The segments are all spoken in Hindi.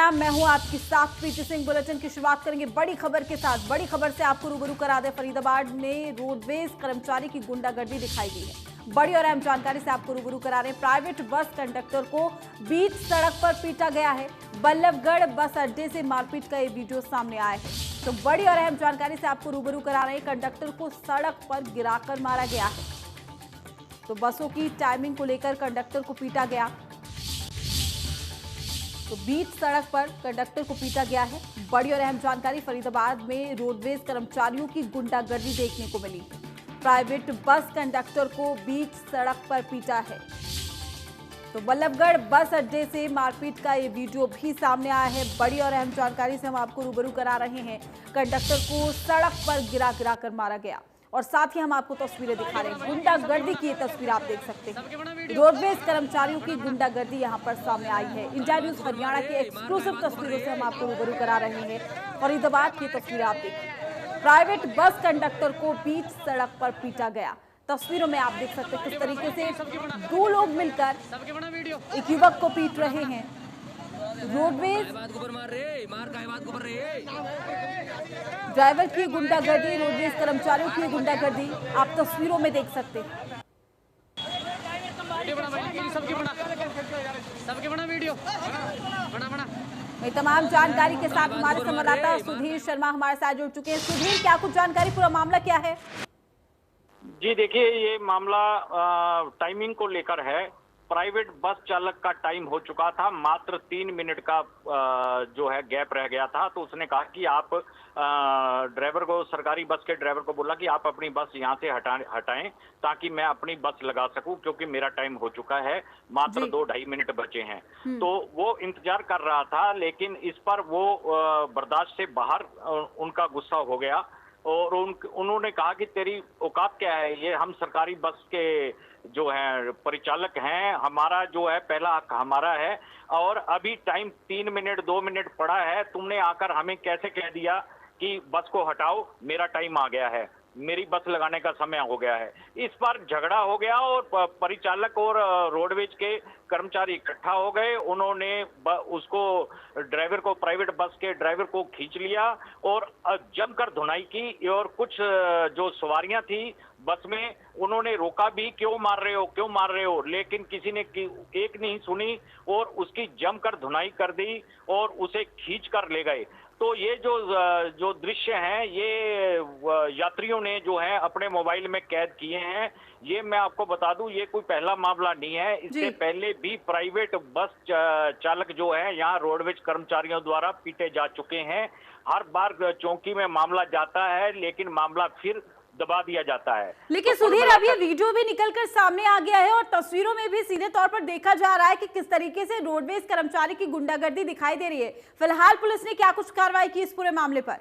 नमस्कार, मैं हूं आपकी साथ प्रीति सिंह। बुलेटिन की शुरुआत करेंगे बड़ी खबर के साथ। बड़ी खबर से आपको रूबरू करा दे, फरीदाबाद में रोडवेज कर्मचारी की गुंडागर्दी दिखाई दी है। बड़ी और अहम जानकारी से आपको रूबरू करा रहे हैं। प्राइवेट बस कंडक्टर को बीच सड़क पर पीटा गया है। बल्लभगढ़ बस अड्डे से मारपीट का ये वीडियो सामने आया है। तो बड़ी और अहम जानकारी से आपको रूबरू करा रहे हैं। कंडक्टर को सड़क पर गिराकर मारा गया है। तो बसों की टाइमिंग को लेकर कंडक्टर को पीटा गया। तो बीच सड़क पर कंडक्टर को पीटा गया है। बड़ी और अहम जानकारी, फरीदाबाद में रोडवेज कर्मचारियों की गुंडागर्दी देखने को मिली। प्राइवेट बस कंडक्टर को बीच सड़क पर पीटा है। तो बल्लभगढ़ बस अड्डे से मारपीट का ये वीडियो भी सामने आया है। बड़ी और अहम जानकारी से हम आपको रूबरू करा रहे हैं। कंडक्टर को सड़क पर गिरा कर मारा गया और साथ ही हम आपको तस्वीरें दिखा रहे हैं। गुंडागर्दी की ये तस्वीर आप देख सकते हैं। रोडवेज कर्मचारियों की गुंडागर्दी यहां पर सामने आई है। इंडिया न्यूज हरियाणा के एक्सक्लूसिव तस्वीरों से हम आपको रूबरू करा रहे हैं। फरीदाबाद की तस्वीर आप देखिए। प्राइवेट बस कंडक्टर को बीच सड़क पर पीटा गया। तस्वीरों में आप देख सकते हैं किस तरीके से दो लोग मिलकर एक युवक को पीट रहे हैं। रोडवेज ड्राइवर की गुंडागर्दी, रोडवेज कर्मचारियों की गुंडागर्दी आप तस्वीरों में देख सकते हैं। मैं तमाम जानकारी के साथ हमारे संवाददाता सुधीर शर्मा हमारे साथ जुड़ चुके हैं। सुधीर, क्या कुछ जानकारी, पूरा मामला क्या है? जी देखिए, ये मामला टाइमिंग को लेकर है। प्राइवेट बस चालक का टाइम हो चुका था, मात्र 3 मिनट का जो है गैप रह गया था। तो उसने कहा कि आप ड्राइवर को, सरकारी बस के ड्राइवर को बोला कि आप अपनी बस यहाँ से हटाएं ताकि मैं अपनी बस लगा सकूं, क्योंकि मेरा टाइम हो चुका है। मात्र 2-2.5 मिनट बचे हैं। तो वो इंतजार कर रहा था, लेकिन इस पर वो बर्दाश्त से बाहर उनका गुस्सा हो गया और उन्होंने कहा कि तेरी औकात क्या है, ये हम सरकारी बस के जो है परिचालक हैं, हमारा जो है पहला हक हमारा है और अभी टाइम 3 मिनट 2 मिनट पड़ा है, तुमने आकर हमें कैसे कह दिया कि बस को हटाओ, मेरा टाइम आ गया है, मेरी बस लगाने का समय हो गया है। इस पर झगड़ा हो गया और परिचालक और रोडवेज के कर्मचारी इकट्ठा हो गए। उन्होंने उसको ड्राइवर को, प्राइवेट बस के ड्राइवर को खींच लिया और जमकर धुनाई की और कुछ जो सवारियां थी बस में, उन्होंने रोका भी, क्यों मार रहे हो, क्यों मार रहे हो, लेकिन किसी ने एक नहीं सुनी और उसकी जमकर धुनाई कर दी और उसे खींच कर ले गए। तो ये जो दृश्य हैं, ये यात्रियों ने जो है अपने मोबाइल में कैद किए हैं। ये मैं आपको बता दूं, ये कोई पहला मामला नहीं है। इससे पहले भी प्राइवेट बस चालक जो है यहाँ रोडवेज कर्मचारियों द्वारा पीटे जा चुके हैं। हर बार चौकी में मामला जाता है, लेकिन मामला फिर दबा दिया जाता है। लेकिन तो सुधीर, अब ये वीडियो भी निकलकर सामने आ गया है और तस्वीरों में भी सीधे तौर पर देखा जा रहा है कि किस तरीके से रोडवेज कर्मचारी की गुंडागर्दी दिखाई दे रही है। फिलहाल पुलिस ने क्या कुछ कार्रवाई की इस पूरे मामले पर?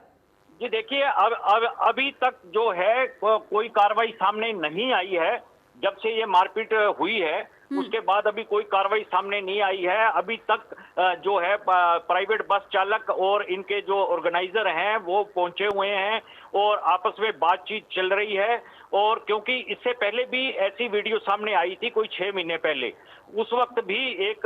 जी देखिए, अब अभी तक जो है कोई कार्रवाई सामने नहीं आई है। जब से ये मारपीट हुई है उसके बाद अभी कोई कार्रवाई सामने नहीं आई है। अभी तक जो है प्राइवेट बस चालक और इनके जो ऑर्गेनाइजर हैं वो पहुंचे हुए हैं और आपस में बातचीत चल रही है। और क्योंकि इससे पहले भी ऐसी वीडियो सामने आई थी कोई 6 महीने पहले, उस वक्त भी एक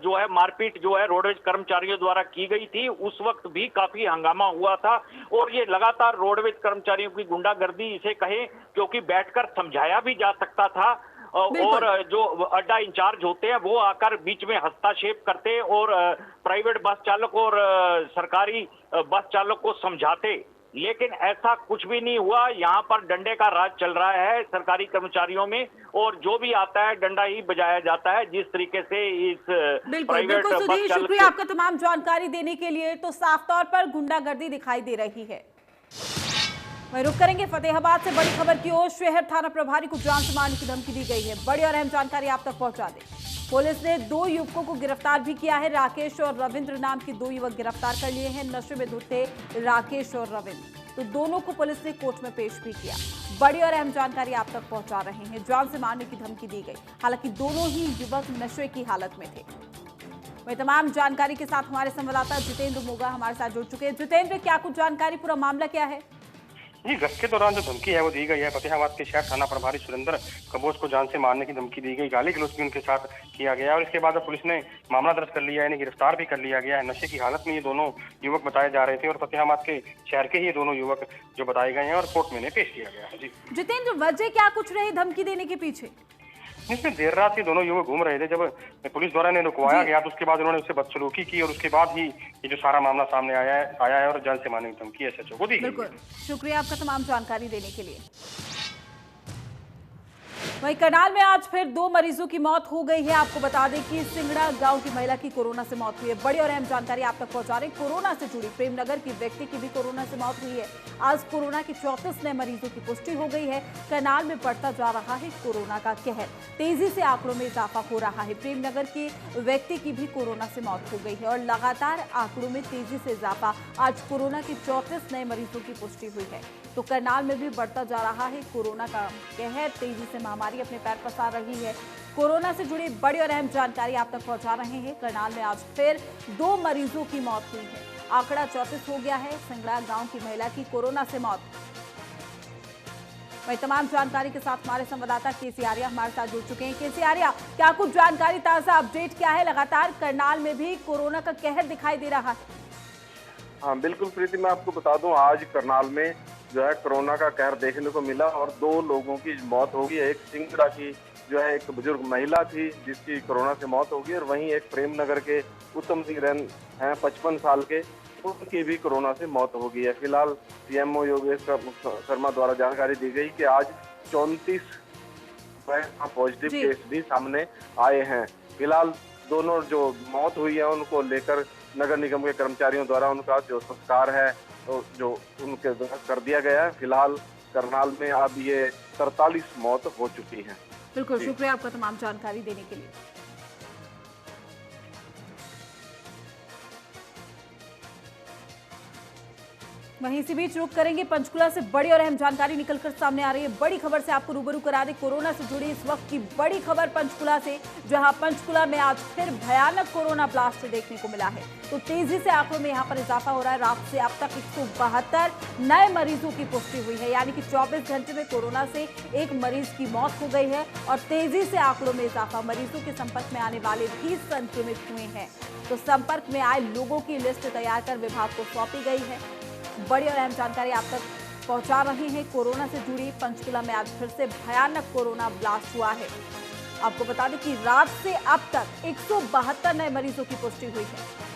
जो है मारपीट जो है रोडवेज कर्मचारियों द्वारा की गई थी। उस वक्त भी काफी हंगामा हुआ था और ये लगातार रोडवेज कर्मचारियों की गुंडागर्दी इसे कहें, क्योंकि बैठकर समझाया भी जा सकता था और जो अड्डा इंचार्ज होते हैं वो आकर बीच में हस्तक्षेप करते और प्राइवेट बस चालक और सरकारी बस चालक को समझाते, लेकिन ऐसा कुछ भी नहीं हुआ। यहाँ पर डंडे का राज चल रहा है सरकारी कर्मचारियों में और जो भी आता है डंडा ही बजाया जाता है। जिस तरीके से इस प्राइवेट बस चालक, शुक्रिया आपका तमाम जानकारी देने के लिए। तो साफ तौर पर गुंडागर्दी दिखाई दे रही है। वहीं रुक करेंगे फतेहाबाद से बड़ी खबर की ओर। शहर थाना प्रभारी को जान से मारने की धमकी दी गई है। बड़ी और अहम जानकारी आप तक पहुंचा दें। पुलिस ने 2 युवकों को गिरफ्तार भी किया है। राकेश और रविंद्र नाम के 2 युवक गिरफ्तार कर लिए हैं। नशे में धुत थे राकेश और रविंद्र, तो दोनों को पुलिस ने कोर्ट में पेश भी किया। बड़ी और अहम जानकारी आप तक पहुंचा रहे हैं। जान से मारने की धमकी दी गई, हालांकि दोनों ही युवक नशे की हालत में थे। वही तमाम जानकारी के साथ हमारे संवाददाता जितेंद्र मोगा हमारे साथ जुड़ चुके हैं। जितेंद्र, क्या कुछ जानकारी, पूरा मामला क्या है? जी, गश्त के दौरान जो धमकी है वो दी गई है। फतेहाबाद के शहर थाना प्रभारी सुरेंद्र कबोज को जान से मारने की धमकी दी गई, गाली गलौज भी उनके साथ किया गया और इसके बाद अब पुलिस ने मामला दर्ज कर लिया है, इन्हें गिरफ्तार भी कर लिया गया है। नशे की हालत में ये दोनों युवक बताए जा रहे थे और फतेहाबाद के शहर के ही ये दोनों युवक जो बताए गए हैं और कोर्ट में इन्हें पेश किया गया है। जी जितेंद्र, वजह क्या कुछ रही धमकी देने के पीछे? इसमें देर रात ये दोनों युवक घूम रहे थे, जब पुलिस द्वारा इन्हें रुकवाया गया तो उसके बाद उन्होंने उससे बदसलूकी की और उसके बाद ही ये जो सारा मामला सामने आया है और जान से मारने की धमकी एसएचओ को दी गई है। बिल्कुल, शुक्रिया आपका तमाम जानकारी देने के लिए। वहीं करनाल में आज फिर 2 मरीजों की मौत हो गई है। आपको बता दें कि सिंगड़ा गांव की महिला की कोरोना से मौत हुई है। बड़ी और अहम जानकारी आप तक पहुंचा रहे हैं। कोरोना से जुड़ी प्रेमनगर की व्यक्ति की भी कोरोना से मौत हुई है। आज कोरोना की 34 नए मरीजों की पुष्टि हो गई है। करनाल में बढ़ता जा रहा है कोरोना का कहर, तेजी से आंकड़ों में इजाफा हो रहा है। प्रेमनगर के व्यक्ति की भी कोरोना से मौत हो गई है और लगातार आंकड़ों में तेजी से इजाफा। आज कोरोना की 34 नए मरीजों की पुष्टि हुई है। तो करनाल में भी बढ़ता जा रहा है कोरोना का कहर, तेजी से महामारी अपने पैर पसार रही है। कोरोना से जुड़ी बड़ी और अहम जानकारी आप तक पहुंचा रहे हैं। करनाल में आज फिर 2 मरीजों की मौत हुई है। आंकड़ा 34 हो गया है। सिंगड़ा गांव की महिला की कोरोना से मौत। वही तमाम जानकारी के साथ हमारे संवाददाता केसी आर्या हमारे साथ जुड़ चुके हैं। केसी आर्या, क्या कुछ जानकारी, ताजा अपडेट क्या है? लगातार करनाल में भी कोरोना का कहर दिखाई दे रहा है। हाँ बिल्कुल प्रीति, मैं आपको बता दूं आज करनाल में जो है कोरोना का कहर देखने को मिला और 2 लोगों की मौत होगी। एक सिंगड़ा की जो है एक बुजुर्ग महिला थी जिसकी कोरोना से मौत होगी और वहीं एक प्रेमनगर के उत्तम सिंह रैन हैं 55 साल के, उनकी भी कोरोना से मौत हो गई है। फिलहाल सीएमओ योगेश शर्मा द्वारा जानकारी दी गई कि आज 34 पॉजिटिव केस भी सामने आए हैं। फिलहाल दोनों जो मौत हुई है उनको लेकर नगर निगम के कर्मचारियों द्वारा उनका जो संस्कार है तो जो उनके द्वारा कर दिया गया है। फिलहाल करनाल में अब ये 43 मौत हो चुकी है। बिल्कुल, शुक्रिया आपका तमाम जानकारी देने के लिए। वहीं इसी बीच रुक करेंगे पंचकुला से बड़ी और अहम जानकारी निकलकर सामने आ रही है। बड़ी खबर से आपको रूबरू करा दें। कोरोना से जुड़ी इस वक्त की बड़ी खबर पंचकुला से, जहां पंचकुला में आज फिर भयानक कोरोना ब्लास्ट देखने को मिला है। तो तेजी से आंकड़ों में यहां पर इजाफा हो रहा है। रात से अब तक 172 नए मरीजों की पुष्टि हुई है, यानी कि 24 घंटे में कोरोना से एक मरीज की मौत हो गई है और तेजी से आंकड़ों में इजाफा। मरीजों के संपर्क में आने वाले भी संक्रमित हुए हैं। तो संपर्क में आए लोगों की लिस्ट तैयार कर विभाग को सौंपी गई है। बड़ी और अहम जानकारी आप तक पहुंचा रहे हैं। कोरोना से जुड़ी पंचकुला में आज फिर से भयानक कोरोना ब्लास्ट हुआ है। आपको बता दें कि रात से अब तक 172 नए मरीजों की पुष्टि हुई है।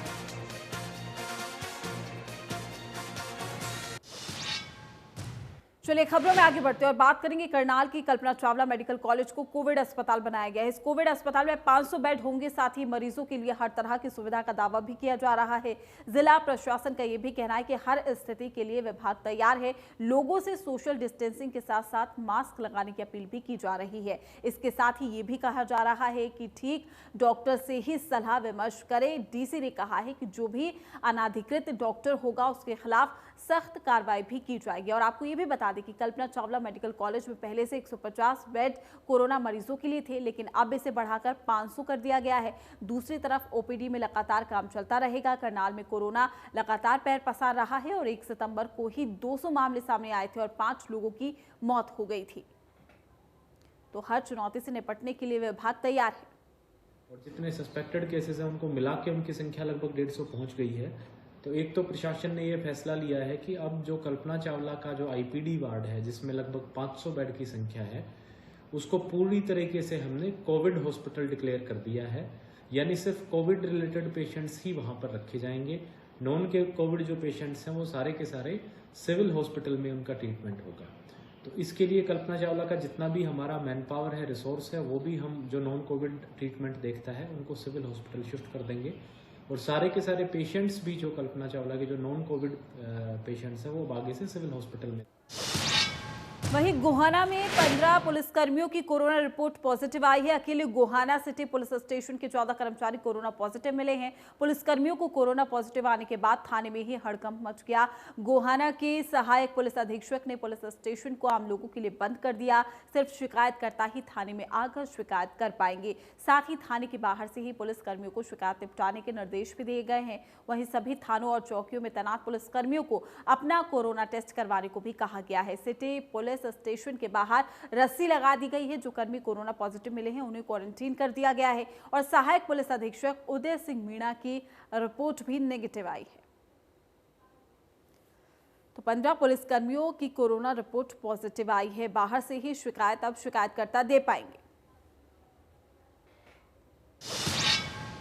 चलिए खबरों में आगे बढ़ते हैं और बात करेंगे करनाल की कल्पना चावला मेडिकल कॉलेज को कोविड अस्पताल बनाया गया है। इस कोविड अस्पताल में 500 बेड होंगे, साथ ही मरीजों के लिए हर तरह की सुविधा का दावा भी किया जा रहा है। जिला प्रशासन का यह भी कहना है कि हर स्थिति के लिए विभाग तैयार है। लोगों से सोशल डिस्टेंसिंग के साथ साथ मास्क लगाने की अपील भी की जा रही है। इसके साथ ही ये भी कहा जा रहा है कि ठीक डॉक्टर से ही सलाह विमर्श करें। डीसी ने कहा है कि जो भी अनाधिकृत डॉक्टर होगा उसके खिलाफ सख्त कार्रवाई भी की जाएगी। और आपको ये भी बता दें कि कल्पना चावला मेडिकल कॉलेज में पहले से 150 बेड कोरोना मरीजों के लिए थे, लेकिन अब इसे बढ़ाकर 500 कर दिया गया है। दूसरी तरफ ओपीडी में लगातार काम चलता रहेगा। करनाल में कोरोना लगातार पैर पसार रहा है और 1 सितंबर को ही 200 मामले सामने आए थे और 5 लोगों की मौत हो गई थी। तो हर चुनौती से निपटने के लिए विभाग तैयार है। और जितने सस्पेक्टेड केसेस हैं उनको मिला के उनकी संख्या लगभग 150 पहुंच गई है। तो एक तो प्रशासन ने यह फैसला लिया है कि अब जो कल्पना चावला का जो आईपीडी वार्ड है जिसमें लगभग 500 बेड की संख्या है, उसको पूरी तरीके से हमने कोविड हॉस्पिटल डिक्लेयर कर दिया है। यानी सिर्फ कोविड रिलेटेड पेशेंट्स ही वहां पर रखे जाएंगे। नॉन के कोविड जो पेशेंट्स हैं वो सारे के सारे सिविल हॉस्पिटल में उनका ट्रीटमेंट होगा। तो इसके लिए कल्पना चावला का जितना भी हमारा मैन पावर है, रिसोर्स है, वो भी हम जो नॉन कोविड ट्रीटमेंट देखता है उनको सिविल हॉस्पिटल शिफ्ट कर देंगे। और सारे के सारे पेशेंट्स भी जो कल्पना चावला के जो नॉन कोविड पेशेंट्स हैं वो आगे से सिविल हॉस्पिटल में। वहीं गोहाना में 15 पुलिसकर्मियों की कोरोना रिपोर्ट पॉजिटिव आई है। अकेले गोहाना सिटी पुलिस स्टेशन के 14 कर्मचारी कोरोना पॉजिटिव मिले हैं। पुलिसकर्मियों को कोरोना पॉजिटिव आने के बाद थाने में ही हड़कंप मच गया। गोहाना के सहायक पुलिस अधीक्षक ने पुलिस स्टेशन को आम लोगों के लिए बंद कर दिया। सिर्फ शिकायतकर्ता ही थाने में आकर शिकायत कर पाएंगे। साथ ही थाने के बाहर से ही पुलिसकर्मियों को शिकायत निपटाने के निर्देश भी दिए गए हैं। वहीं सभी थानों और चौकियों में तैनात पुलिसकर्मियों को अपना कोरोना टेस्ट करवाने को भी कहा गया है। सिटी पुलिस स्टेशन के बाहर रस्सी लगा दी गई है। जो कर्मी कोरोना पॉजिटिव मिले हैं उन्हें क्वारंटीन कर दिया गया है और सहायक पुलिस अधीक्षक उदय सिंह मीणा की रिपोर्ट भी नेगेटिव आई है। तो 15 पुलिसकर्मियों की कोरोना रिपोर्ट पॉजिटिव आई है। बाहर से ही शिकायत अब शिकायतकर्ता दे पाएंगे।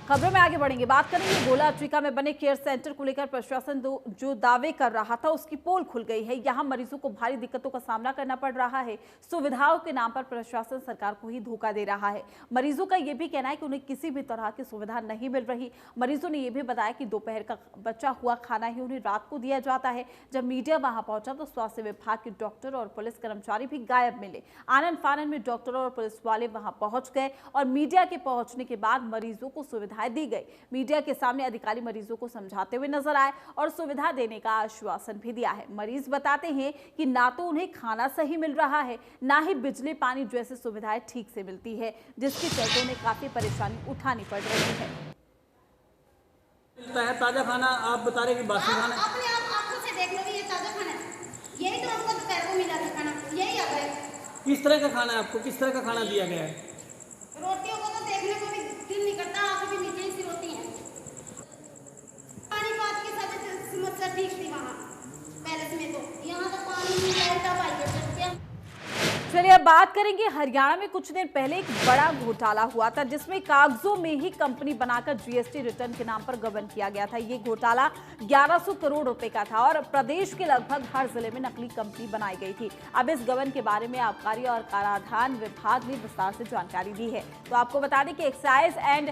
खबरों में आगे बढ़ेंगे, बात करेंगे गोला अफ्रीका में बने केयर सेंटर को लेकर प्रशासन जो दावे कर रहा था उसकी पोल खुल गई है। यहां मरीजों को भारी दिक्कतों का सामना करना पड़ रहा है। सुविधाओं के नाम पर प्रशासन सरकार को ही धोखा दे रहा है। मरीजों का यह भी कहना है कि उन्हें किसी भी तरह की सुविधा नहीं मिल रही। मरीजों ने यह भी बताया कि दोपहर का बचा हुआ खाना ही उन्हें रात को दिया जाता है। जब मीडिया वहां पहुंचा तो स्वास्थ्य विभाग के डॉक्टर और पुलिस कर्मचारी भी गायब मिले। आनन फानन में डॉक्टर और पुलिस वाले वहां पहुंच गए और मीडिया के पहुंचने के बाद मरीजों को सुविधाएं दी गई। मीडिया के सामने अधिकारी मरीजों को समझाते हुए नजर आए और सुविधा देने का आश्वासन भी दिया है। मरीज बताते हैं कि ना तो उन्हें खाना सही मिल रहा है, ना ही बिजली पानी जैसी सुविधाएं ठीक से मिलती है, जिसके चलते उन्हें काफी परेशानी उठानी पड़ रही है। मिलता है ताजा खाना, आप बता रहे कि बासी खाना अपने आप आंखों से देख लो, ये ताजा खाना है। यही तो हमको दोपहर को मिला था खाना, यही आ गया। किस तरह का खाना है आपको, किस तरह का खाना दिया गया है? रोटियों को तो देखने को भी दिल नहीं करता, आंखें भी नीचे सी होती हैं। पानी बात की सब समस्या ठीक थी वहाँ पैलेस में, तो यहाँ तो पानी नहीं लाइट पाई है। चलिए अब बात करेंगे हरियाणा में कुछ दिन पहले एक बड़ा घोटाला हुआ था जिसमें कागजों में ही कंपनी बनाकर जीएसटी रिटर्न के नाम पर गबन किया गया था। ये घोटाला 1100 करोड़ रुपए का था और प्रदेश के लगभग हर जिले में नकली कंपनी बनाई गई थी। अब इस गबन के बारे में आबकारी और कराधान विभाग ने विस्तार से जानकारी दी है। तो आपको बता दें कि एक्साइज एंड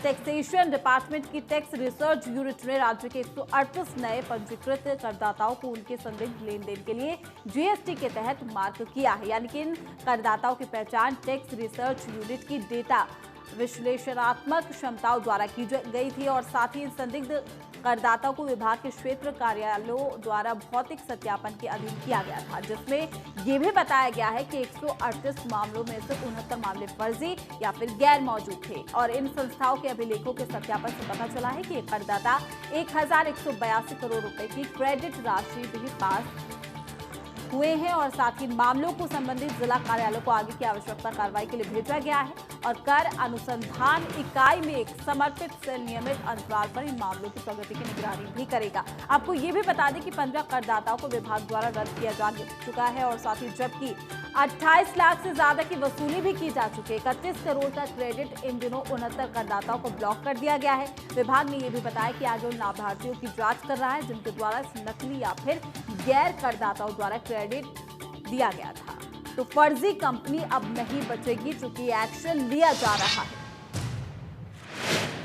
टैक्सेशन डिपार्टमेंट की टैक्स रिसर्च यूनिट ने राज्य के 138 नए पंजीकृत करदाताओं को उनके संदिग्ध लेन देन के लिए जीएसटी के तहत मार्क किया है। यानी कि इन करदाताओं की पहचान टैक्स रिसर्च यूनिट की डेटा विश्लेषणात्मक क्षमताओं द्वारा की गई थी और साथ ही इन संदिग्ध करदाताओं को विभाग के क्षेत्र कार्यालयों द्वारा भौतिक सत्यापन के अधीन किया गया था, जिसमें यह भी बताया गया है कि 138 मामलों में से 69 मामले फर्जी या फिर गैर मौजूद थे और इन संस्थाओं के अभिलेखों के सत्यापन से पता चला है कि करदाता 1182 करोड़ रुपए की क्रेडिट राशि भी पास हुए हैं और साथ ही मामलों को संबंधित जिला कार्यालयों को आगे की आवश्यकता कार्रवाई के लिए भेजा गया है और कर अनुसंधान इकाई में एक समर्पित सेल नियमित अंतराल पर इन मामलों की प्रगति की निगरानी भी करेगा। आपको ये भी बता दें कि 15 करदाताओं को विभाग द्वारा रद्द किया जा चुका है और साथ ही जबकि 28 लाख से ज्यादा की वसूली भी की जा चुकी है। 31 करोड़ का क्रेडिट इन दिनों 69 करदाताओं को ब्लॉक कर दिया गया है। विभाग ने यह भी बताया कि आगे उन लाभार्थियों की जांच कर रहा है जिनके द्वारा नकली या फिर गैर करदाताओं द्वारा क्रेडिट दिया गया था। तो फर्जी कंपनी अब नहीं बचेगी, चूंकि एक्शन लिया जा रहा है।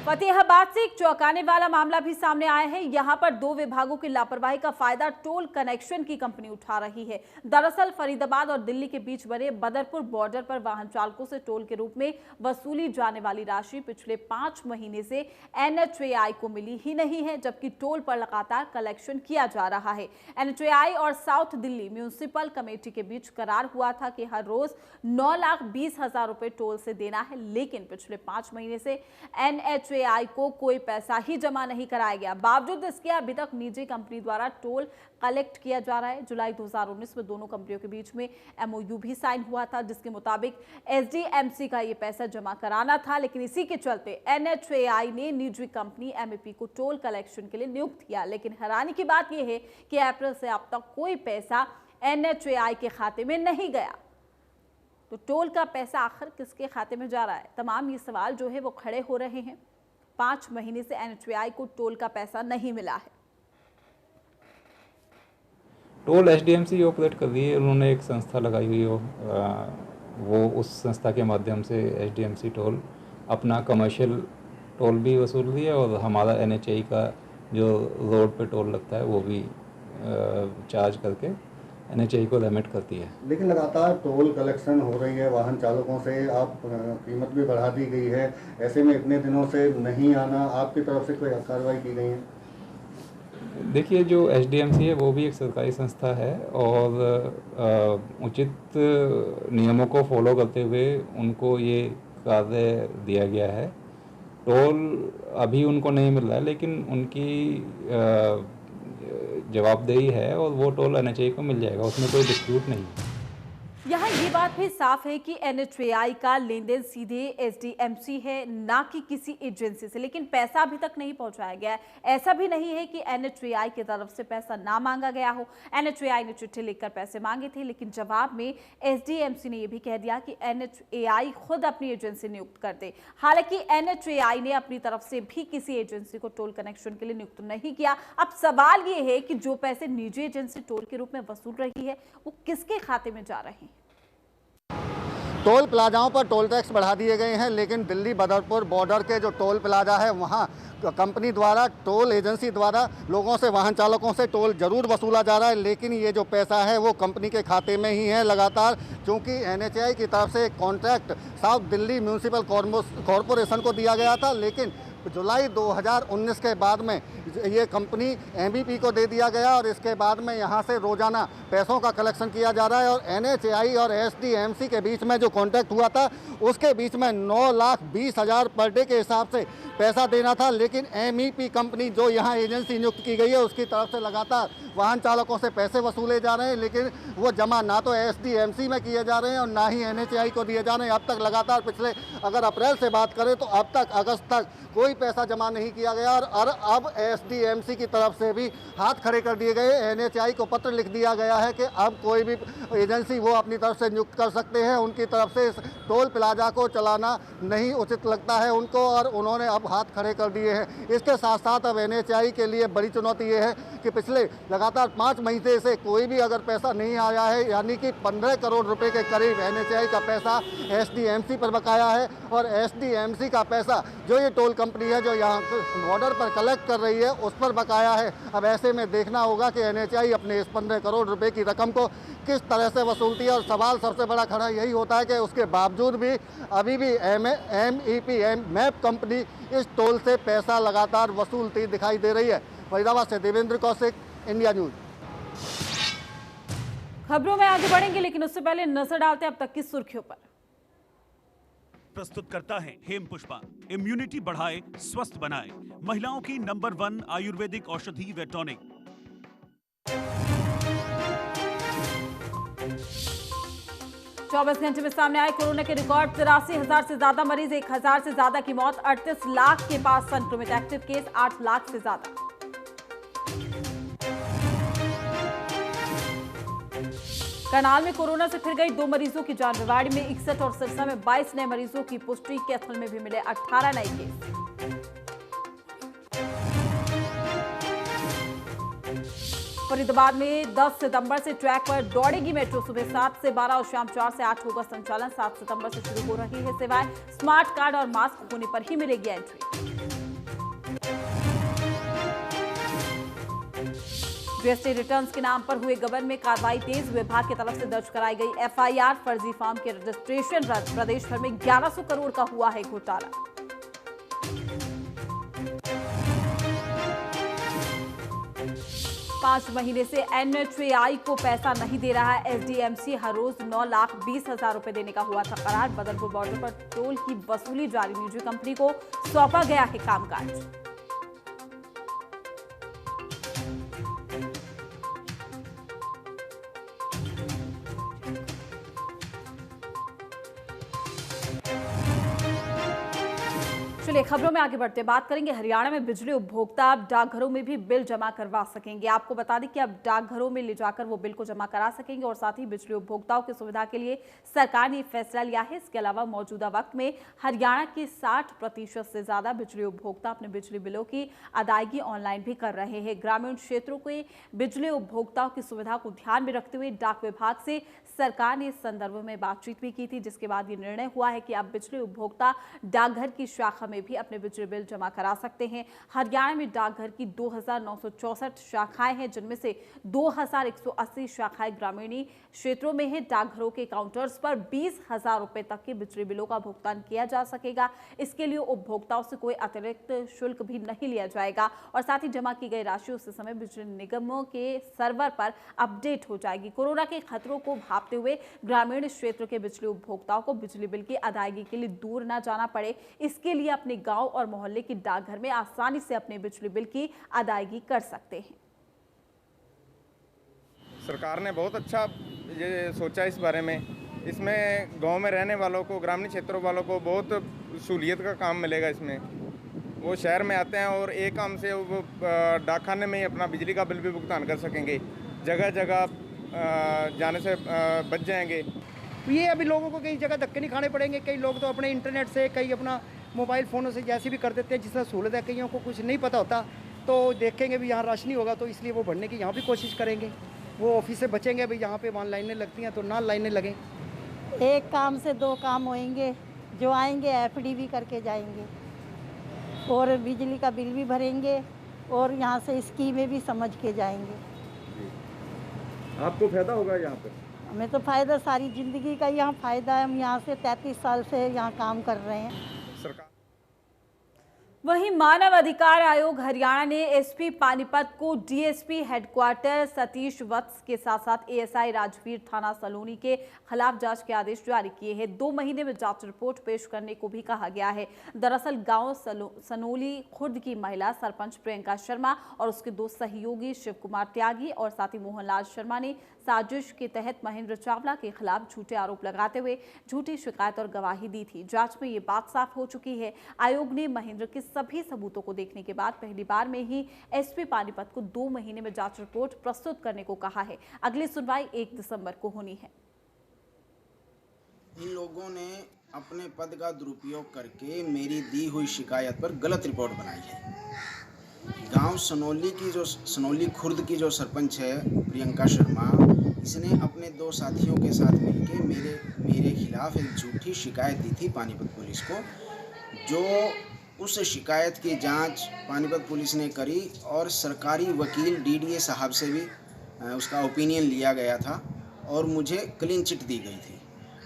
फतेहाबाद से एक चौंकाने वाला मामला भी सामने आया है। यहां पर 2 विभागों की लापरवाही का फायदा टोल कनेक्शन की कंपनी उठा रही है। दरअसल फरीदाबाद और दिल्ली के बीच बने बदरपुर बॉर्डर पर वाहन चालकों से टोल के रूप में वसूली जाने वाली राशि पिछले 5 महीने से NHAI को मिली ही नहीं है, जबकि टोल पर लगातार कलेक्शन किया जा रहा है। NHAI और साउथ दिल्ली म्यूनिसिपल कमेटी के बीच करार हुआ था कि हर रोज 9,20,000 रुपए टोल से देना है, लेकिन पिछले 5 महीने से NHAI को कोई पैसा ही जमा नहीं कराया गया। बावजूद इसके अभी तक निजी कंपनी द्वारा टोल कलेक्ट किया जा रहा है। जुलाई 2019 में दोनों कंपनियों के बीच में MOU भी साइन हुआ था, जिसके मुताबिक SDMC का ये पैसा जमा कराना था, लेकिन इसी के चलते NHAI ने निजी कंपनी MEP को टोल कलेक्शन के लिए नियुक्त किया। लेकिन हैरानी की बात यह है कि अप्रैल से अब तक कोई पैसा NHAI के खाते में नहीं गया। तो टोल का पैसा आखिर किसके खाते में जा रहा है? तमाम ये सवाल जो है वो खड़े हो रहे हैं। 5 महीने से NHAI को टोल का पैसा नहीं मिला है। टोल SDMC ऑपरेट कर रही है। उन्होंने एक संस्था लगाई हुई हो, वो उस संस्था के माध्यम से SDMC टोल अपना कमर्शियल टोल भी वसूल रही है और हमारा NHAI का जो रोड पे टोल लगता है वो भी चार्ज करके NHAI को रेमिट करती है। लेकिन लगातार टोल कलेक्शन हो रही है वाहन चालकों से, आप कीमत भी बढ़ा दी गई है, ऐसे में इतने दिनों से नहीं आना, आपकी तरफ से कोई कार्रवाई की गई है? देखिए, जो SDMC है वो भी एक सरकारी संस्था है और उचित नियमों को फॉलो करते हुए उनको ये कार्य दिया गया है। टोल अभी उनको नहीं मिल रहा है, लेकिन उनकी जवाबदेही है और वो टोल NHAI को मिल जाएगा, उसमें कोई डिस्प्यूट नहीं है। यहाँ ये बात भी साफ है कि NHAI का लेन देन सीधे SDMC है, ना कि किसी एजेंसी से, लेकिन पैसा अभी तक नहीं पहुंचाया गया है। ऐसा भी नहीं है कि NHAI की तरफ से पैसा ना मांगा गया हो। NHAI ने चिट्ठी लिखकर पैसे मांगे थे, लेकिन जवाब में SDMC ने यह भी कह दिया कि NHAI खुद अपनी एजेंसी नियुक्त कर दे। हालांकि NHAI ने अपनी तरफ से भी किसी एजेंसी को टोल कनेक्शन के लिए नियुक्त नहीं किया। अब सवाल ये है कि जो पैसे निजी एजेंसी टोल के रूप में वसूल रही है वो किसके खाते में जा रहे हैं। टोल प्लाजाओं पर टोल टैक्स बढ़ा दिए गए हैं, लेकिन दिल्ली बदरपुर बॉर्डर के जो टोल प्लाजा है वहाँ कंपनी द्वारा, टोल एजेंसी द्वारा लोगों से, वाहन चालकों से टोल जरूर वसूला जा रहा है, लेकिन ये जो पैसा है वो कंपनी के खाते में ही है लगातार, क्योंकि NHAI की तरफ से एक contract south Delhi municipal corporation को दिया गया था, लेकिन जुलाई 2019 के बाद में ये कंपनी MEP को दे दिया गया और इसके बाद में यहाँ से रोजाना पैसों का कलेक्शन किया जा रहा है। और NHAI और SDMC के बीच में जो कॉन्ट्रैक्ट हुआ था उसके बीच में 9,20,000 पर डे के हिसाब से पैसा देना था, लेकिन MEP कंपनी जो यहाँ एजेंसी नियुक्त की गई है उसकी तरफ से लगातार वाहन चालकों से पैसे वसूले जा रहे हैं, लेकिन वो जमा ना तो SDMC में किए जा रहे हैं और ना ही NHAI को दिए जा रहे हैं। अब तक लगातार पिछले, अगर अप्रैल से बात करें तो अब तक अगस्त तक कोई पैसा जमा नहीं किया गया और अब SDMC की तरफ से भी हाथ खड़े कर दिए गए। NHAI को पत्र लिख दिया गया है कि अब कोई भी एजेंसी वो अपनी तरफ से नियुक्त कर सकते हैं, उनकी तरफ से इस टोल प्लाजा को चलाना नहीं उचित लगता है उनको, और उन्होंने अब हाथ खड़े कर दिए हैं। इसके साथ साथ अब NHAI के लिए बड़ी चुनौती ये है कि पिछले लगातार 5 महीने से कोई भी अगर पैसा नहीं आया है, यानी कि 15 करोड़ रुपए के करीब NHAI का पैसा SDMC पर बकाया है और SDMC का पैसा जो ये टोल कंपनी है जो यहाँ बॉर्डर पर कलेक्ट कर रही है उस पर बकाया है। अब ऐसे में देखना होगा कि NHAI अपने इस 15 करोड़ रुपए की रकम को किस तरह से वसूलती है, और सवाल सबसे बड़ा खड़ा यही होता है कि उसके बावजूद भी अभी भी MEP कंपनी इस टोल से पैसा लगातार वसूलती दिखाई दे रही है। फरीदाबाद से देवेंद्र कौशिक, इंडिया न्यूज। खबरों में आगे बढ़ेंगे, लेकिन उससे पहले नजर डालते हैं अब तक की सुर्खियों पर। प्रस्तुत करता है हेम पुष्पा, इम्यूनिटी बढ़ाए, स्वस्थ बनाए, महिलाओं की नंबर 1 आयुर्वेदिक औषधि व टॉनिक। चौबीस घंटे में सामने आए कोरोना के रिकॉर्ड, 83,000 से ज्यादा मरीज, 1,000 से ज्यादा की मौत, 38 लाख के पास संक्रमित, एक्टिव केस 8 लाख से ज्यादा। करनाल में कोरोना से फिर गई 2 मरीजों की जान, रेवाड़ी में 61 और सिरसा में 22 नए मरीजों की पुष्टि, कैथल में भी मिले 18 नए केस। फरीदाबाद में 10 सितंबर से ट्रैक पर दौड़ेगी मेट्रो, सुबह 7 से 12 और शाम 4 से 8 होगा संचालन। 7 सितंबर से शुरू हो रही है सेवाएं, स्मार्ट कार्ड और मास्क होने पर ही मिलेगी एंट्री। जीएसटी रिटर्न्स के नाम पर हुए गबन में कार्रवाई तेज, विभाग की तरफ से दर्ज कराई गई FIR, फर्जी फॉर्म के रजिस्ट्रेशन रद्द, प्रदेश भर में 1100 करोड़ का हुआ है घोटाला। पांच महीने से NHAI को पैसा नहीं दे रहा है SDMC, हर रोज 9,20,000 रुपए देने का हुआ था करार। बदरपुर बॉर्डर पर टोल की वसूली जारी, निजी कंपनी को सौंपा गया है कामकाज। चलिए खबरों में आगे बढ़ते बात करेंगे। हरियाणा में बिजली उपभोक्ता अब डाकघरों में भी बिल जमा करवा सकेंगे। आपको बता दें कि अब डाकघरों में ले जाकर वो बिल को जमा करा सकेंगे और साथ ही बिजली उपभोक्ताओं की सुविधा के लिए सरकार ने फैसला लिया है। इसके अलावा मौजूदा वक्त में हरियाणा के 60% से ज्यादा बिजली उपभोक्ता अपने बिजली बिलों की अदायगी ऑनलाइन भी कर रहे हैं। ग्रामीण क्षेत्रों के बिजली उपभोक्ताओं की सुविधा को ध्यान में रखते हुए डाक विभाग से सरकार ने इस संदर्भ में बातचीत भी की थी, जिसके बाद ये निर्णय हुआ है कि अब बिजली उपभोक्ता डाकघर की शाखा में में भी अपने बिजली बिल जमा करा सकते हैं। हरियाणा में डाकघर की 2964 शाखाएं हैं, जिनमें से 2180 शाखाएं ग्रामीण क्षेत्रों में हैं। डाकघरों के काउंटर्स पर 20,000 रुपए तक के बिजली बिलों का भुगतान किया जा सकेगा। इसके लिए उपभोक्ताओं से कोई अतिरिक्त शुल्क भी नहीं लिया जाएगा और साथ ही जमा की गई राशि उसी समय बिजली निगमों के सर्वर पर अपडेट हो जाएगी। कोरोना के खतरों को भांपते हुए ग्रामीण क्षेत्र के बिजली उपभोक्ताओं को बिजली बिल की अदायगी के लिए दूर न जाना पड़े, इसके लिए अपने गांव और मोहल्ले के डाकघर में आसानी से अपने बिजली बिल की अदायगी कर सकते हैं। सरकार ने बहुत अच्छा ये सोचा इस बारे में। इसमें गांव में रहने वालों को, ग्रामीण क्षेत्रों वालों को बहुत सहूलियत का काम मिलेगा। इसमें वो शहर में आते हैं और एक काम से वो डाकखाने में ही अपना बिजली का बिल भी भुगतान कर सकेंगे, जगह जगह जाने से बच जाएंगे। ये अभी लोगों को कई जगह धक्के नहीं खाने पड़ेंगे। कई लोग तो अपने इंटरनेट से, कई अपना मोबाइल फ़ोनों से जैसे भी कर देते हैं, जिससे सहूलत है। कईयों को कुछ नहीं पता होता तो देखेंगे भी यहाँ रश नहीं होगा, तो इसलिए वो भरने की यहाँ भी कोशिश करेंगे। वो ऑफिस से बचेंगे भाई, यहाँ पे वहाँ लाइनें लगती हैं तो ना लाइनें लगें। एक काम से दो काम होएंगे। जो आएंगे एफडी भी करके जाएंगे और बिजली का बिल भी भरेंगे और यहाँ से स्कीमें भी समझ के जाएंगे। आपको फायदा होगा यहाँ पे? हमें तो फायदा, सारी जिंदगी का यहाँ फायदा है। हम यहाँ से 33 साल से यहाँ काम कर रहे हैं। सरकार वहीं मानव अधिकार आयोग हरियाणा ने एसपी पानीपत को डीएसपी हेडक्वार्टर सतीश वत्स के साथ साथ एएसआई राजवीर थाना सलोनी के खिलाफ जांच के आदेश जारी किए हैं। 2 महीने में जांच रिपोर्ट पेश करने को भी कहा गया है। दरअसल गांव सनोली खुर्द की महिला सरपंच प्रियंका शर्मा और उसके 2 सहयोगी शिव कुमार त्यागी और साथ ही मोहनलाल शर्मा ने साजिश के तहत महेंद्र चावला के खिलाफ झूठे आरोप लगाते हुए झूठी शिकायत और गवाही दी थी। जांच में ये बात साफ हो चुकी है। आयोग ने महेंद्र के सभी सबूतों को देखने के बाद पहली बार में ही एसपी पानीपत को 2 महीने में जांच रिपोर्ट प्रस्तुत करने को कहा है। अगली सुनवाई 1 दिसंबर को होनी है। इन लोगों ने अपने पद का दुरुपयोग करके मेरी दी हुई शिकायत पर गलत रिपोर्ट बनाई है। गांव सनोली खुर्द की जो सरपंच है प्रियंका शर्मा, इसने अपने 2 साथियों के साथ मिलकर मेरे खिलाफ एक झूठी शिकायत दी थी पानीपत पुलिस को। जो उस शिकायत की जांच पानीपत पुलिस ने करी और सरकारी वकील डीडीए साहब से भी उसका ओपिनियन लिया गया था और मुझे क्लीन चिट दी गई थी।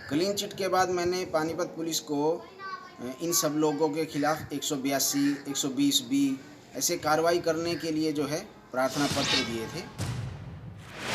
क्लीन चिट के बाद मैंने पानीपत पुलिस को इन सब लोगों के खिलाफ 182, 120B ऐसे कार्रवाई करने के लिए जो है प्रार्थना पत्र दिए थे।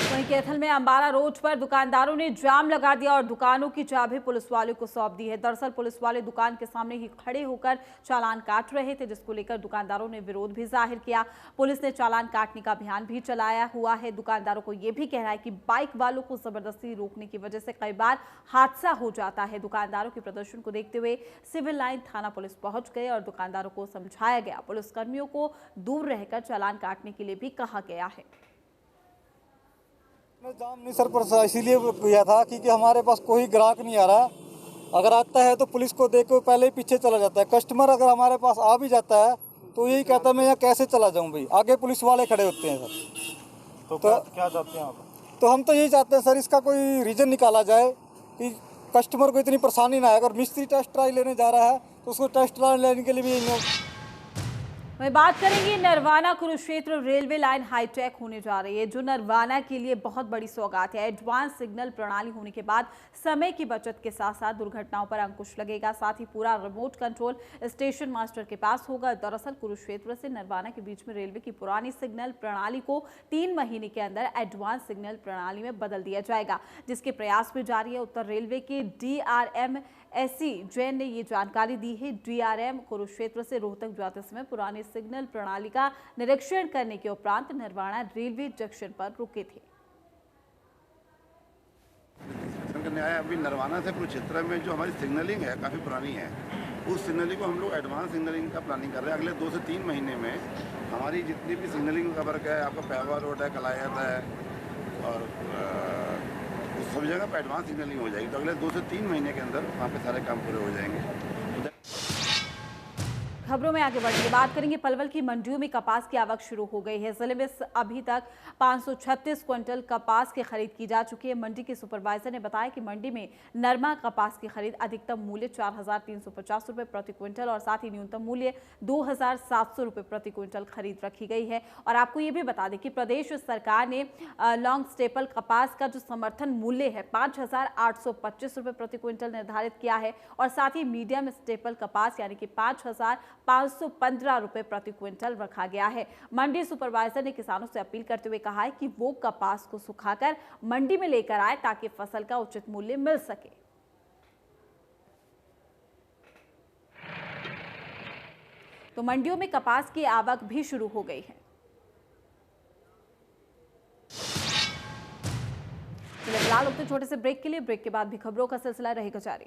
वहीं कैथल में अंबाला रोड पर दुकानदारों ने जाम लगा दिया और दुकानों की चाबी पुलिस वालों को सौंप दी है। दरअसल पुलिस वाले दुकान के सामने ही खड़े होकर चालान काट रहे थे, जिसको लेकर दुकानदारों ने विरोध भी जाहिर किया। पुलिस ने चालान काटने का अभियान भी चलाया हुआ है। दुकानदारों को यह भी कहना है कि बाइक वालों को जबरदस्ती रोकने की वजह से कई बार हादसा हो जाता है। दुकानदारों के प्रदर्शन को देखते हुए सिविल लाइन थाना पुलिस पहुंच गए और दुकानदारों को समझाया गया। पुलिसकर्मियों को दूर रहकर चालान काटने के लिए भी कहा गया है। जाम नहीं सर पर इसीलिए किया था क्योंकि हमारे पास कोई ग्राहक नहीं आ रहा। अगर आता है तो पुलिस को देख के पहले ही पीछे चला जाता है। कस्टमर अगर हमारे पास आ भी जाता है तो यही कहता है मैं यहाँ कैसे चला जाऊँ भाई, आगे पुलिस वाले खड़े होते हैं सर। तो क्या चाहते हैं आप? तो हम तो यही चाहते हैं सर, इसका कोई रीज़न निकाला जाए कि कस्टमर को इतनी परेशानी ना आए। अगर मिस्त्री टेस्ट ट्राई लेने जा रहा है तो उसको टेस्ट ट्राई लेने के लिए भी मैं बात करेंगे Narwana Kurukshetra railway line hi tech होने जा रही है, जो नरवाना के लिए बहुत बड़ी सौगात है। एडवांस सिग्नल प्रणाली होने के बाद समय की बचत के साथ साथ दुर्घटनाओं पर अंकुश लगेगा। साथ ही पूरा रिमोट कंट्रोल स्टेशन मास्टर के पास होगा। दरअसल कुरुक्षेत्र से नरवाना के बीच में रेलवे की पुरानी सिग्नल प्रणाली को 3 महीने के अंदर एडवांस सिग्नल प्रणाली में बदल दिया जाएगा, जिसके प्रयास भी जारी है। उत्तर रेलवे के DRM SC जैन ने ये जानकारी दी है। DRM कुरुक्षेत्र से रोहतक जाते समय पुरानी सिग्नल प्रणाली का निरीक्षण करने के उपरांत नरवाना रेलवे जंक्शन पर रुके थे। अभी नरवाना से कुरुक्षेत्र में जो हमारी सिग्नलिंग है काफ़ी पुरानी है, उस सिग्नलिंग को हम लोग एडवांस सिग्नलिंग का प्लानिंग कर रहे हैं। अगले 2 से 3 महीने में हमारी जितनी भी सिग्नलिंग का वर्क है, आपका पैवा रोड है, कलायत है और सब जगह पर एडवांस सिग्नलिंग हो जाएगी। तो अगले 2 से 3 महीने के अंदर वहाँ पे सारे काम पूरे हो जाएंगे। खबरों में आगे बढ़ेंगे, बात करेंगे पलवल की मंडियों में कपास की आवक शुरू हो गई है। जिले में अभी तक 536 क्विंटल कपास की खरीद की जा चुकी है। मंडी के सुपरवाइजर ने बताया कि मंडी में नरमा कपास की खरीद अधिकतम मूल्य 4,350 रुपए प्रति क्विंटल और साथ ही न्यूनतम मूल्य 2,700 रुपए प्रति क्विंटल खरीद रखी गई है। और आपको ये भी बता दें कि प्रदेश सरकार ने लॉन्ग स्टेपल कपास का जो समर्थन मूल्य है 5,825 रुपए प्रति क्विंटल निर्धारित किया है और साथ ही मीडियम स्टेपल कपास यानी कि 5,515 रुपए प्रति क्विंटल रखा गया है। मंडी सुपरवाइजर ने किसानों से अपील करते हुए कहा है कि वो कपास को सुखाकर मंडी में लेकर आए ताकि फसल का उचित मूल्य मिल सके। तो मंडियों में कपास की आवक भी शुरू हो गई है। फिलहाल उतने छोटे से ब्रेक के लिए, ब्रेक के बाद भी खबरों का सिलसिला रहेगा जारी।